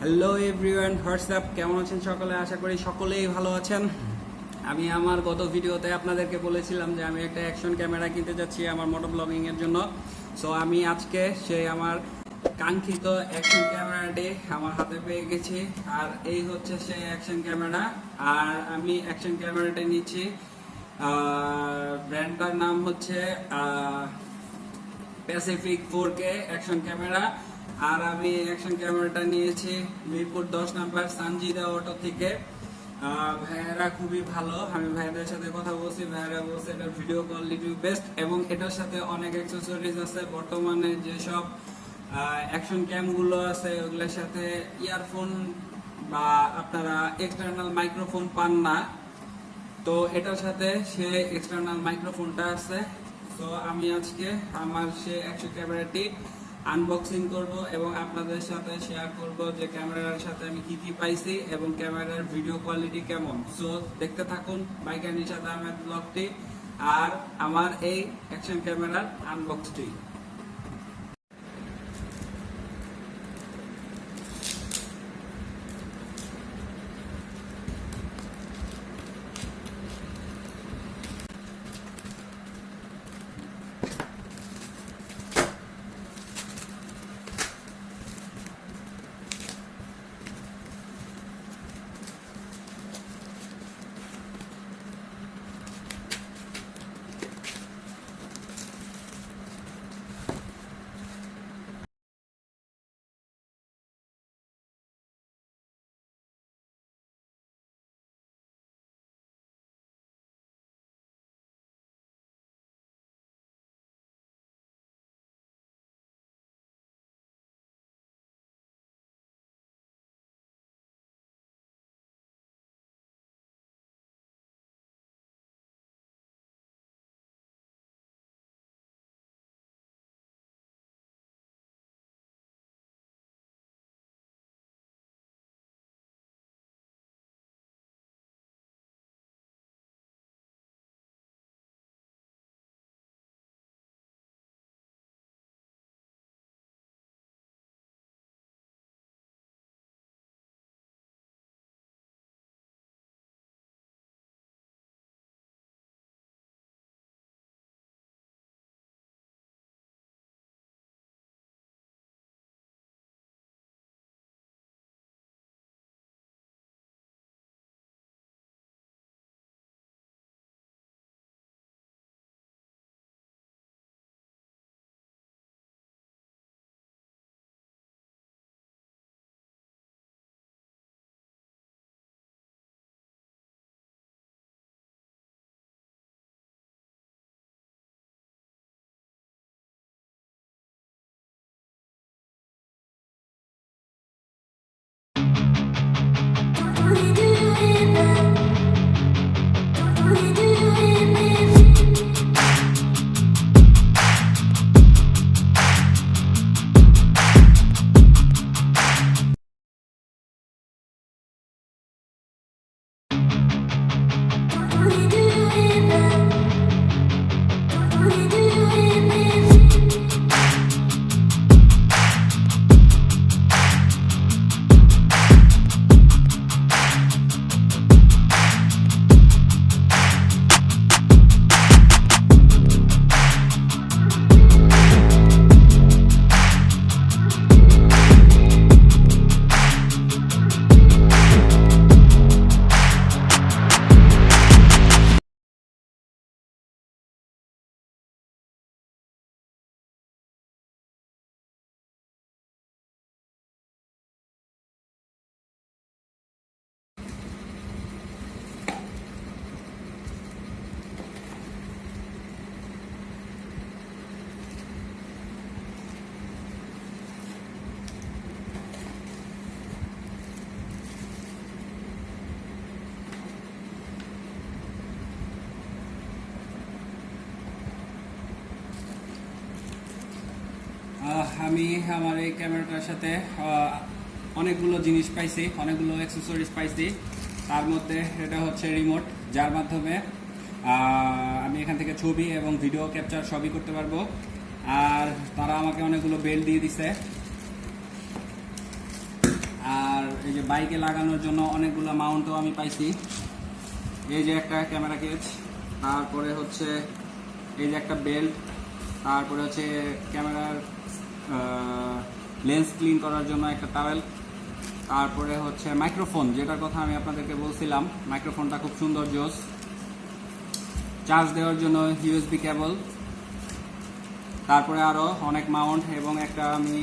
Hello everyone, WhatsApp, কেমন আছেন সকলে? আশা করি সকলেই ভালো আছেন। আমি আমার গত ভিডিওতে আপনাদেরকে বলেছিলাম যে আমি একটা অ্যাকশন ক্যামেরা কিনতে যাচ্ছি আমার মোটো ব্লগিং এর জন্য। সো আমি আজকে সেই আমার কাঙ্ক্ষিত অ্যাকশন ক্যামেরাটি আমার হাতে পেয়ে গেছি, আর এই হচ্ছে সেই অ্যাকশন ক্যামেরা। আর আমি অ্যাকশন ক্যামেরাটা নিচ্ছি, ব্র্যান্ডটার নাম হচ্ছে প্যাসিফিক 4K অ্যাকশন ক্যামেরা। আর আমি অ্যাকশন ক্যামেরাটা নিয়েছি মিরপুর 10 নাম্বার সানজিদা অটো থেকে। ভাইয়ারা খুবই ভালো, আমি ভাইয়াদের সাথে কথা বলছি, ভাইয়ারা বলছে এটার ভিডিও কোয়ালিটি বেস্ট এবং এটার সাথে অনেক অ্যাক্সেসরিজ আছে। বর্তমানে যেসব অ্যাকশন ক্যামগুলো আছে ওগুলোর সাথে ইয়ারফোন বা আপনারা এক্সটার্নাল মাইক্রোফোন পান না, তো এটার সাথে সে এক্সটার্নাল মাইক্রোফোনটা আছে। তো আমি আজকে আমার সে অ্যাকশন ক্যামেরাটি আনবক্সিং করব এবং আপনাদের সাথে শেয়ার করব যে ক্যামেরার সাথে আমি কি কি পাইছি এবং ক্যামেরার ভিডিও কোয়ালিটি কেমন। সো দেখতে থাকুন বাইকার নিশাদ আহমেদ ব্লগটি আর আমার এই অ্যাকশন ক্যামেরার আনবক্সটি। আমি আমার এই ক্যামেরাটার সাথে অনেকগুলো জিনিস পাইছি, অনেকগুলো অ্যাক্সেসরিজ পাইছি। তার মধ্যে এটা হচ্ছে রিমোট, যার মাধ্যমে আমি এখান থেকে ছবি এবং ভিডিও ক্যাপচার সবই করতে পারবো। আর তারা আমাকে অনেকগুলো বেল্ট দিয়ে দিছে। আর এই যে বাইকে লাগানোর জন্য অনেকগুলো মাউন্টও আমি পাইছি। এই যে একটা ক্যামেরা কেজ, তারপরে হচ্ছে এই যে একটা বেল্ট, তারপরে হচ্ছে ক্যামেরার লেন্স ক্লিন করার জন্য একটা টাওয়েল, তারপরে হচ্ছে মাইক্রোফোন, যেটার কথা আমি আপনাদেরকে বলছিলাম, মাইক্রোফোনটা খুব সুন্দর জোস, চার্জ দেওয়ার জন্য ইউএসবি কেবল, তারপরে আরও অনেক মাউন্ট এবং একটা আমি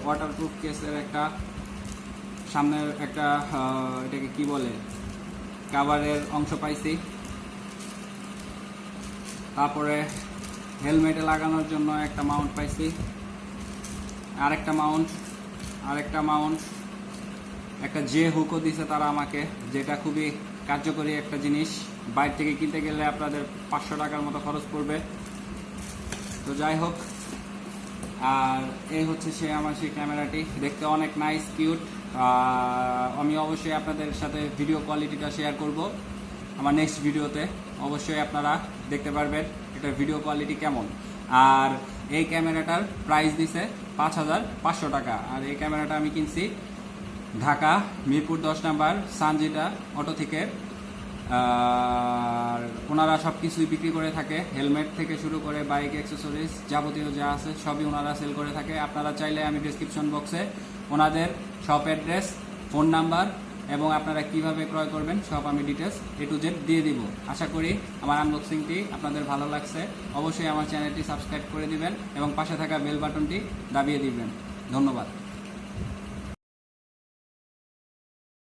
ওয়াটারপ্রুফ কেসের একটা সামনের একটা এটাকে কি বলে কাভারের অংশ পাইছি। তারপরে হেলমেটে লাগানোর জন্য একটা মাউন্ট পাইছি, আরেকটা মাউন্ট, একটা যে হুকও দিছে তারা আমাকে, যেটা খুবই কার্যকরী একটা জিনিস। বাইরে থেকে কিনতে গেলে আপনাদের 500 টাকার মতো খরচ পড়বে। তো যাই হোক, আর এই হচ্ছে আমার সেই ক্যামেরাটি, দেখতে অনেক নাইস কিউট। আমি অবশ্যই আপনাদের সাথে ভিডিও কোয়ালিটিটা শেয়ার করব আমার নেক্সট ভিডিওতে, অবশ্যই আপনারা দেখতে পারবেন এটার ভিডিও কোয়ালিটি কেমন। আর এই ক্যামেরাটার প্রাইস দিছে 5500 টাকা। আর এই ক্যামেরাটা আমি কিনছি ঢাকা মিরপুর 10 নাম্বার সানজিদা অটো থেকে। আর ওনারা সব কিছুই বিক্রি করে থাকে, হেলমেট থেকে শুরু করে বাইক অ্যাক্সেসরিজ যাবতীয় যা আছে সবই ওনারা সেল করে থাকে। আপনারা চাইলে আমি ডেসক্রিপশন বক্সে ওনাদের শপ অ্যাড্রেস, ফোন নাম্বার এবং আপনারা কিভাবে ক্রয় করবেন সব আমি ডিটেলস A to Z দিয়ে দিব। আশা করি আমার আনবক্সিংটি আপনাদের ভালো লাগছে। অবশ্যই আমার চ্যানেলটি সাবস্ক্রাইব করে দিবেন এবং পাশে থাকা বেল বাটনটি দাবিয়ে দিবেন। ধন্যবাদ।